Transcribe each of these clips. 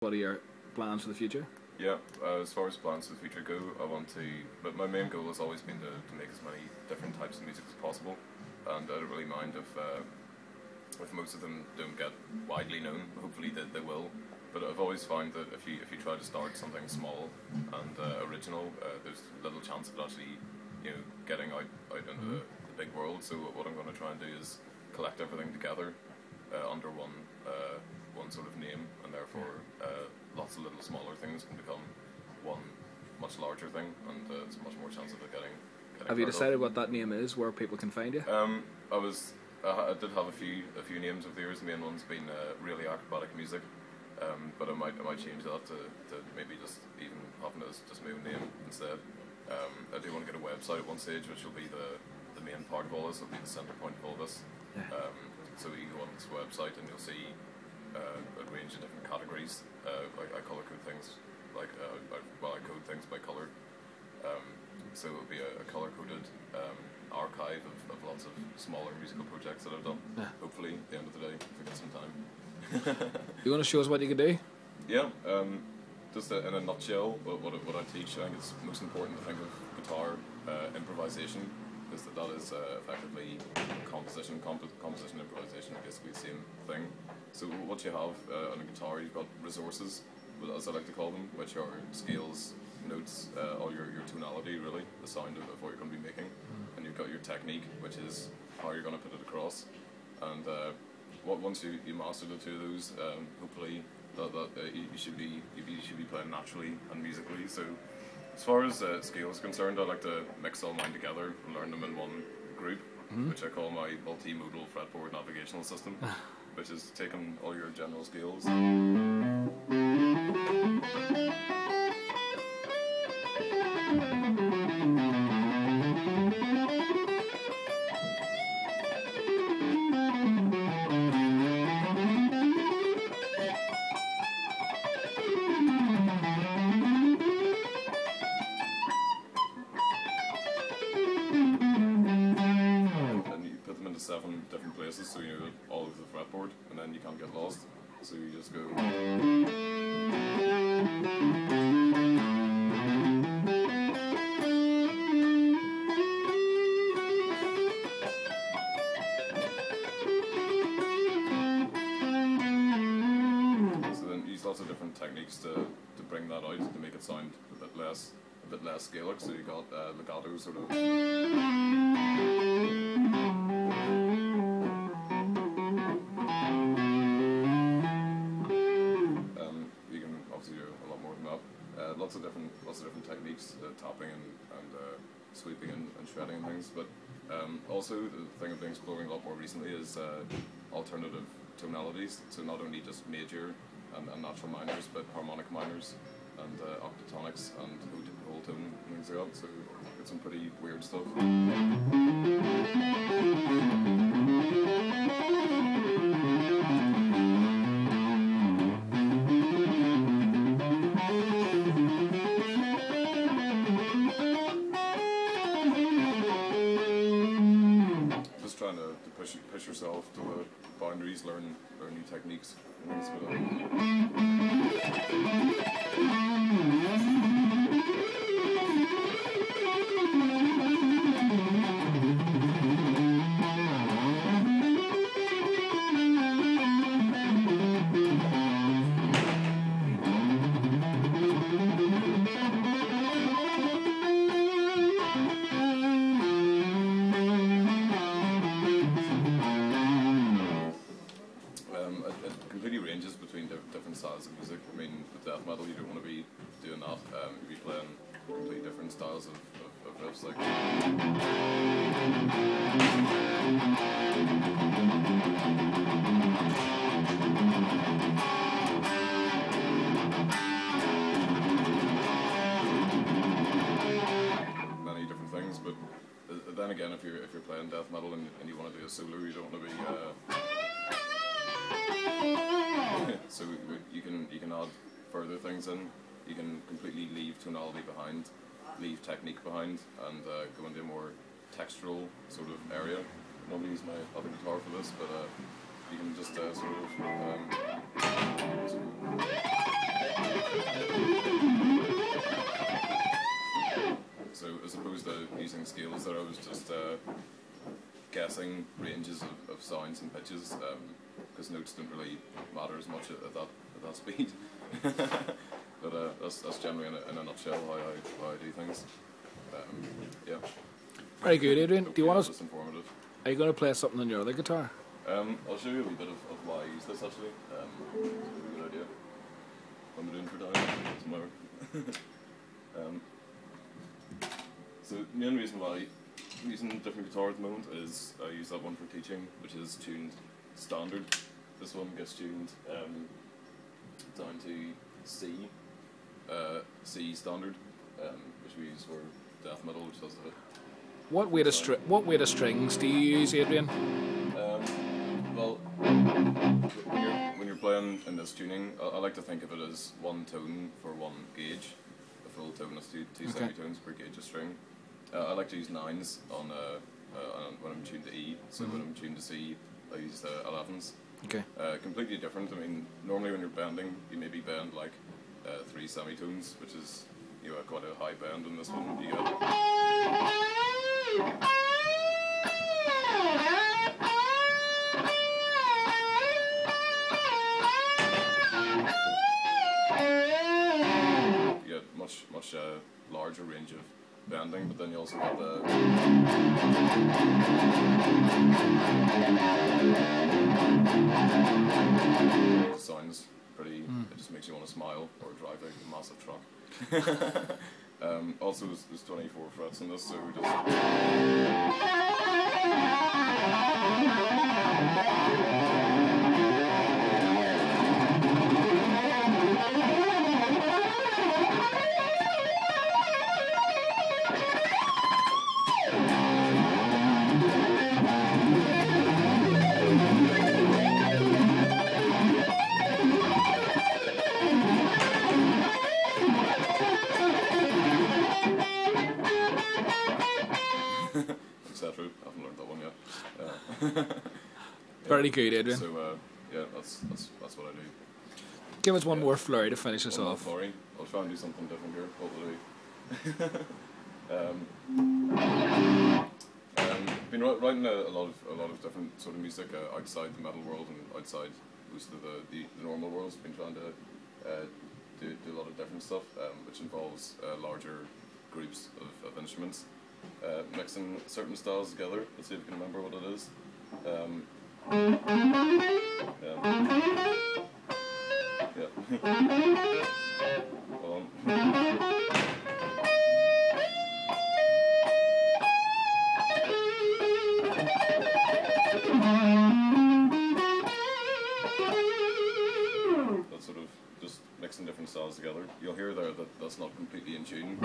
What are your plans for the future? Yeah, as far as plans for the future go, I want to, but my main goal has always been to make as many different types of music as possible, and I don't really mind if most of them don't get widely known. Hopefully they will, but I've always found that if you try to start something small and original, there's little chance of it actually, getting out into the big world. So what I'm going to try and do is collect everything together under one sort of name, and therefore lots of little smaller things can become one much larger thing, and it's much more chance of it getting Have you decided what that name is, where people can find you? I did have a few names over the years. The main one's been really acrobatic music, but I might change that to maybe just even having it as just my own name instead. I do want to get a website at one stage, which will be the main part of all this. It'll be the centre point of all this. So you go on this website and you'll see a range of different categories. I colour code things I code things by colour. So it'll be a colour-coded archive of lots of smaller musical projects that I've done. Hopefully, at the end of the day, if I get some time. You want to show us what you can do? Yeah. Just in a nutshell, what I teach, I think it's most important to think of guitar improvisation, because that is effectively composition, improvisation, basically the same thing. So what you have on a guitar, you've got resources, as I like to call them, which are scales, notes, all your tonality, really, the sound of what you're going to be making, and you've got your technique, which is how you're going to put it across. And once you master the two of those, hopefully you should be playing naturally and musically. So as far as scale is concerned, I like to mix all mine together and learn them in one group, which I call my multimodal fretboard navigational system, which is taking all your general scales. Seven different places, so you know all over the fretboard, and then you can't get lost. So you just go. So then use lots of different techniques to bring that out, to make it sound a bit less scalic. So you got legato sort of. Lots of different techniques, tapping and sweeping and shredding and things. But also the thing I've been exploring a lot more recently is alternative tonalities. So not only just major and natural minors, but harmonic minors and octatonics and whole tone and things like that. So it's some pretty weird stuff. Trying to push yourself to the boundaries, learn new techniques and things like ranges between different styles of music. I mean, with death metal, you don't want to be doing that. You'd be playing completely different styles of riffs, like. Many different things, but then again, if you're playing death metal and you want to do a solo, you don't want to be. So you can add further things in. You can completely leave tonality behind, leave technique behind, and go into a more textural sort of area. I normally use my other guitar for this, but you can just sort of just guessing ranges of sounds and pitches, because notes don't really matter as much at that speed. But that's generally in a nutshell how I do things. Yeah. Very good, Adrian. Do you want us? Informative. Are you going to play something on your other guitar? I'll show you a wee bit of why I use this actually. It's a good idea. What I'm doing for time, doesn't matter. So the main reason why I'm using a different guitar at the moment is I use that one for teaching, which is tuned standard. This one gets tuned down to C, C standard, which we use for death metal, which does the. What weight of strings do you use, Adrian? Well, when you're playing in this tuning, I like to think of it as one tone for one gauge. A full tone is two semitones per gauge of string. I like to use nines on when I'm tuned to E. So when I'm tuned to C, I use 11s. Okay. Completely different. I mean, normally when you're bending, you maybe bend like 3 semitones, which is quite a high bend. In this one, you get much larger range of bending, but then you also have the sounds pretty. It just makes you want to smile or drive a massive truck. Also, there's 24 frets in this, so we just. Etc. I haven't learned that one yet. Very good, Adrian. So yeah, that's what I do. Give us one more flurry to finish us off. Sorry, I'll try and do something different here. Hopefully. Been writing a lot of different sort of music outside the metal world and outside most of the normal world. Been trying to do a lot of different stuff, which involves larger groups of instruments. Mixing certain styles together. Let's see if you can remember what it is. Yeah. Hold on. That's sort of just mixing different styles together. You'll hear there that that's not completely in tune.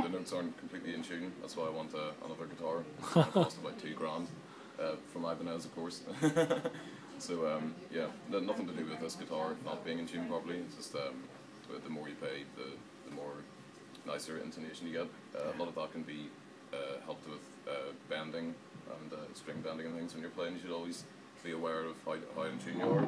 The notes aren't completely in tune. That's why I want another guitar. It cost about $2,000 from Ibanez, of course. So yeah, nothing to do with this guitar not being in tune properly. It's just the more you pay, the more nicer intonation you get. A lot of that can be helped with bending and string bending and things when you're playing. You should always be aware of how in tune you are.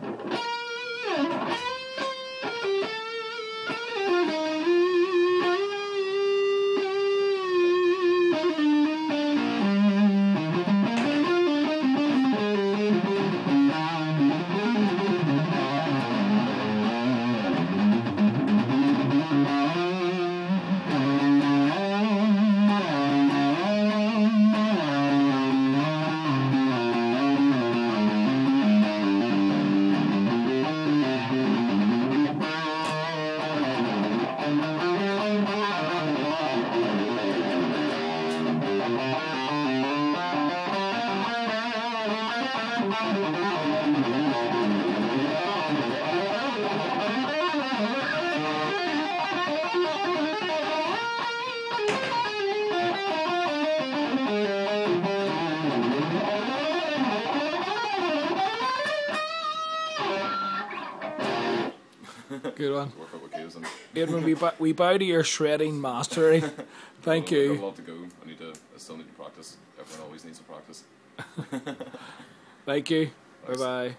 Good one. Work out what cues and Adrian, we bow to your shredding mastery. Thank I've you. got a lot to go. I still need to practice. Everyone always needs to practice. Thank you. Thanks. Bye bye.